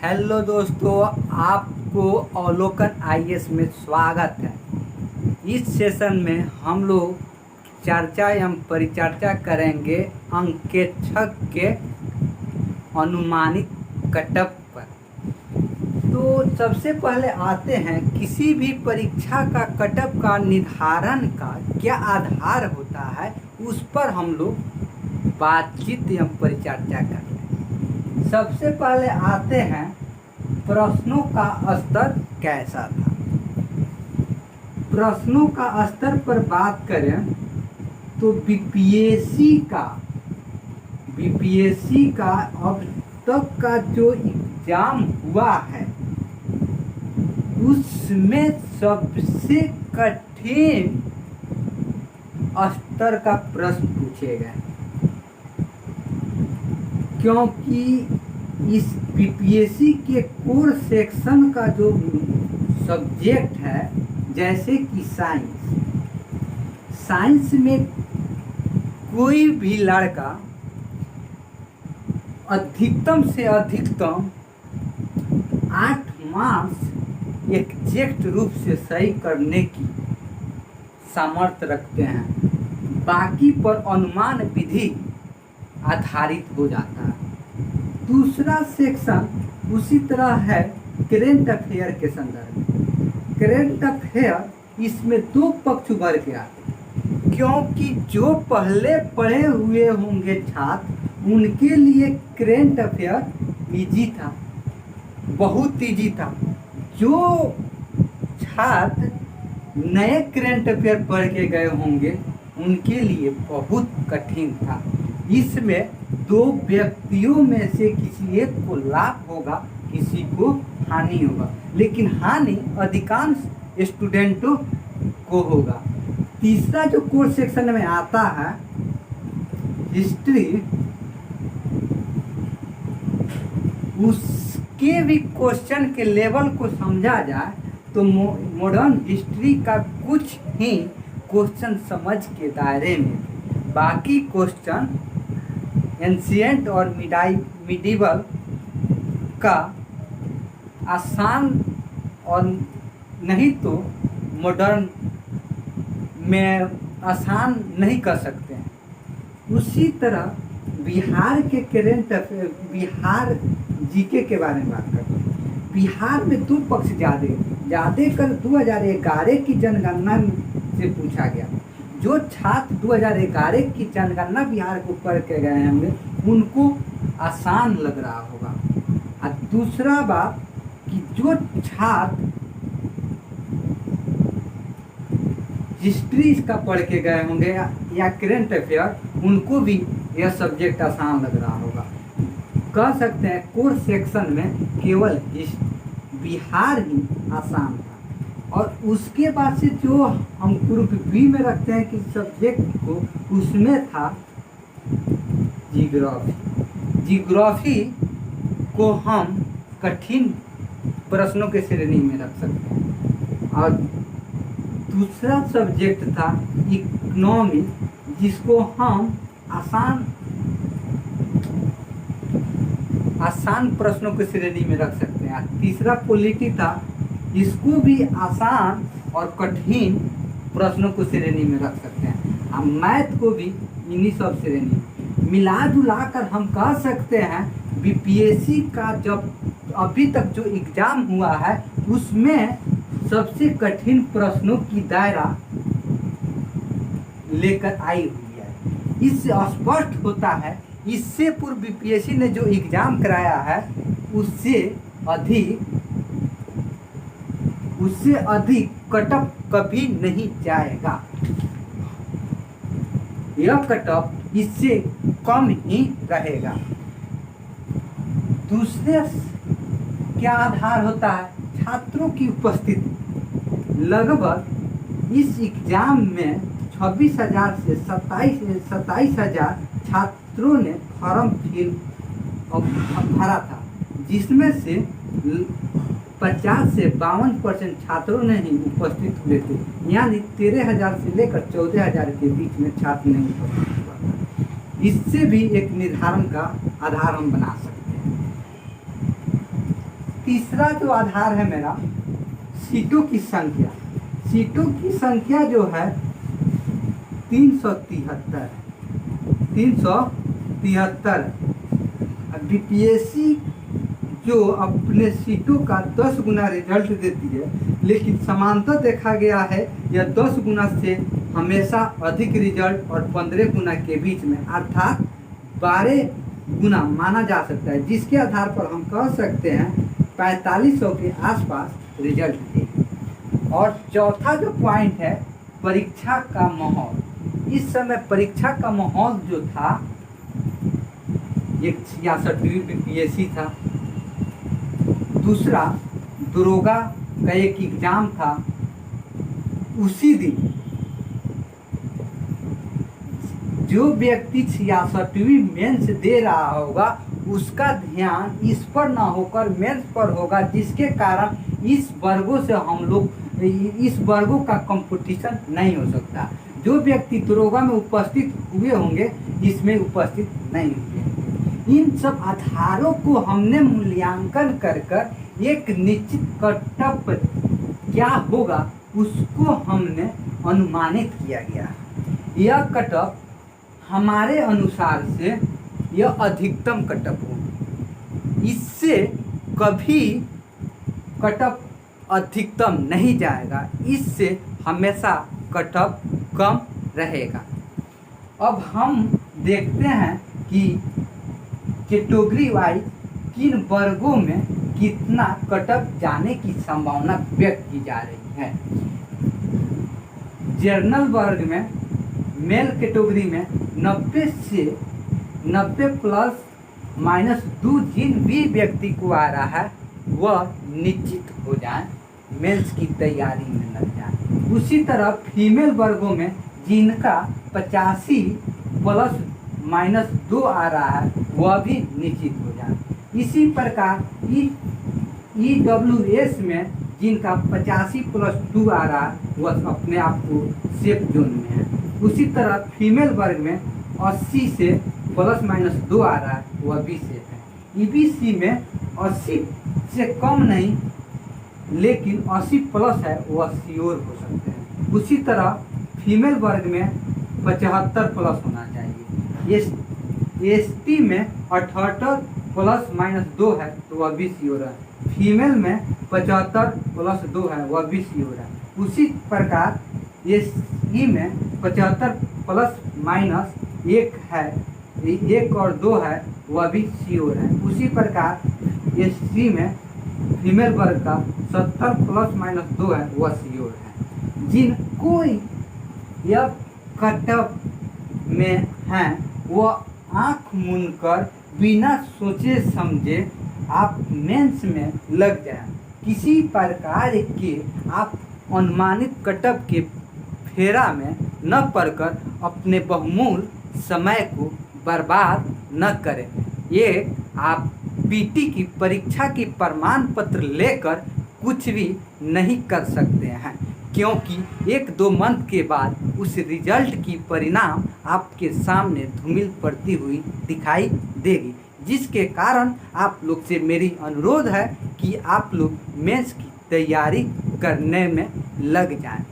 Hello दोस्तों, आपको अवलोकन आईएएस में स्वागत है। इस सेशन में हम लोग चर्चा एवं परिचर्चा करेंगे अंकेक्षक के अनुमानित कटअप पर। तो सबसे पहले आते हैं, किसी भी परीक्षा का कटअप का निर्धारण का क्या आधार होता है, उस पर हम लोग बातचीत एवं परिचर्चा करेंगे। सबसे पहले आते हैं, प्रश्नों का स्तर कैसा था। प्रश्नों का स्तर पर बात करें तो बीपीएससी का अब तक का जो एग्जाम हुआ है उसमें सबसे कठिन स्तर का प्रश्न पूछे गए, क्योंकि इस बीपीएससी के कोर सेक्शन का जो सब्जेक्ट है, जैसे कि साइंस में कोई भी लड़का अधिकतम से अधिकतम 8 मार्क्स एग्जैक्ट रूप से सही करने की सामर्थ्य रखते हैं, बाकी पर अनुमान विधि आधारित हो जाता है। दूसरा सेक्शन उसी तरह है करेंट अफेयर के संदर्भ में। करेंट अफेयर इसमें दो पक्ष उभर के आते हैं, क्योंकि जो पहले पढ़े हुए होंगे छात्र, उनके लिए करेंट अफेयर इजी था, बहुत इजी था। जो छात्र नए करेंट अफेयर पढ़ के गए होंगे उनके लिए बहुत कठिन था। इसमें दो व्यक्तियों में से किसी एक को लाभ होगा, किसी को हानि होगा, लेकिन हानि अधिकांश स्टूडेंटों को होगा। तीसरा जो कोर्स सेक्शन में आता है हिस्ट्री, उसके भी क्वेश्चन के लेवल को समझा जाए तो मॉडर्न हिस्ट्री का कुछ ही क्वेश्चन समझ के दायरे में, बाकी क्वेश्चन एंशिएंट और मिडीवल का आसान और नहीं तो मॉडर्न में आसान नहीं कर सकते हैं। उसी तरह बिहार के करेंट अफेयर, बिहार जीके के बारे में बात करते हैं। बिहार में दो पक्ष ज़्यादा कर 2011 की जनगणना से पूछा गया। जो छात्र 2011 की जनगणना बिहार को पढ़ के गए होंगे उनको आसान लग रहा होगा। और दूसरा बात कि जो छात्र हिस्ट्री का पढ़ के गए होंगे या करेंट अफेयर, उनको भी यह सब्जेक्ट आसान लग रहा होगा। कह सकते हैं कोर सेक्शन में केवल बिहार ही आसान था। और उसके बाद से जो हम ग्रुप बी में रखते हैं कि सब्जेक्ट को, उसमें था जियोग्राफी को हम कठिन प्रश्नों के श्रेणी में रख सकते हैं। और दूसरा सब्जेक्ट था इकोनॉमी, जिसको हम आसान प्रश्नों की श्रेणी में रख सकते हैं। तीसरा पॉलिटी था, इसको भी आसान और कठिन प्रश्नों को श्रेणी में रख सकते हैं। हम मैथ को भी इन्हीं सब श्रेणी मिला जुला कर हम कह सकते हैं बीपीएससी का जब अभी तक जो एग्जाम हुआ है उसमें सबसे कठिन प्रश्नों की दायरा लेकर आई हुई है। इससे स्पष्ट होता है, इससे पूर्व बीपीएससी ने जो एग्जाम कराया है उससे अधिक कटअप कभी नहीं जाएगा। यह कटअप इससे कम ही रहेगा। दूसरे क्या आधार होता है, छात्रों की उपस्थिति। लगभग इस एग्जाम में 26,000 से 27,000 छात्रों ने फॉर्म भरा था, जिसमें से 50 से 52% छात्रों ने ही उपस्थित हुए थे, यानी 13,000 से लेकर 14,000 के बीच में छात्र नहीं उपस्थित हुआ था। इससे भी एक निर्धारण का आधार हम बना सकते हैं। तीसरा जो आधार है मेरा, सीटों की संख्या। सीटों की संख्या जो है 373 है, 373। अब बीपीएससी जो अपने सीटों का 10 गुना रिजल्ट देती है, लेकिन समांतर देखा गया है यह 10 गुना से हमेशा अधिक रिजल्ट और 15 गुना के बीच में, अर्थात 12 गुना माना जा सकता है, जिसके आधार पर हम कह सकते हैं 4500 के आसपास रिजल्ट देगी। और चौथा जो पॉइंट है, परीक्षा का माहौल। इस समय परीक्षा का माहौल जो था, एक 66वीं बीपीएससी था, दूसरा दरोगा का एक एग्जाम था। उसी दिन जो व्यक्ति 66वीं मेंस दे रहा होगा उसका ध्यान इस पर ना होकर मेंस पर होगा, जिसके कारण इस वर्गों से हम लोग, इस वर्गों का कंपटीशन नहीं हो सकता। जो व्यक्ति दरोगा में उपस्थित हुए होंगे इसमें उपस्थित नहीं होंगे। इन सब आधारों को हमने मूल्यांकन कर एक निश्चित कटअप क्या होगा उसको हमने अनुमानित किया गया। यह कटअप हमारे अनुसार से यह अधिकतम कटअप होगा, इससे कभी कटअप अधिकतम नहीं जाएगा, इससे हमेशा कटअप कम रहेगा। अब हम देखते हैं कि कैटेगरी वाइज किन वर्गों में कितना कटअप जाने की संभावना व्यक्त की जा रही है। जनरल वर्ग में मेल कैटेगरी में 90 से 90 प्लस माइनस 2 जिन भी व्यक्ति को आ रहा है वह निश्चित हो जाए, मेंस की तैयारी में लग जाए। उसी तरह फीमेल वर्गों में जिनका 85 प्लस माइनस 2 आ रहा है वह भी निश्चित हो जाए। इसी प्रकार EWS में जिनका 85 प्लस 2 आ रहा है वह अपने आप को सेफ जोन में है। उसी तरह फीमेल वर्ग में 80 से प्लस माइनस 2 आ रहा है वह भी सेफ है। EBC में 80 से कम नहीं लेकिन 80 प्लस है वह श्योर हो सकते हैं। उसी तरह फीमेल वर्ग में 75 प्लस होना चाहिए। ST में 78 प्लस माइनस 2 है तो वह भी श्योर है। फीमेल में 75 प्लस 2 है वह भी श्योर है। उसी प्रकार SE में 75 प्लस माइनस 1 है, 1 और 2 है वह भी श्योर है। उसी प्रकार SC में फीमेल वर्ग का 70 प्लस माइनस 2 है वह श्योर है। जिन कोई यह कटअप में हैं वह आँख मूंदकर बिना सोचे समझे आप मेंस में लग जाएं। किसी प्रकार के आप अनुमानित कटअप के फेरा में न पड़कर अपने बहुमूल्य समय को बर्बाद न करें। ये आप पीटी की परीक्षा की प्रमाण पत्र लेकर कुछ भी नहीं कर सकते हैं, क्योंकि 1-2 मंथ के बाद उस रिजल्ट की परिणाम आपके सामने धूमिल पड़ती हुई दिखाई देगी, जिसके कारण आप लोग से मेरी अनुरोध है कि आप लोग मेंस की तैयारी करने में लग जाएं।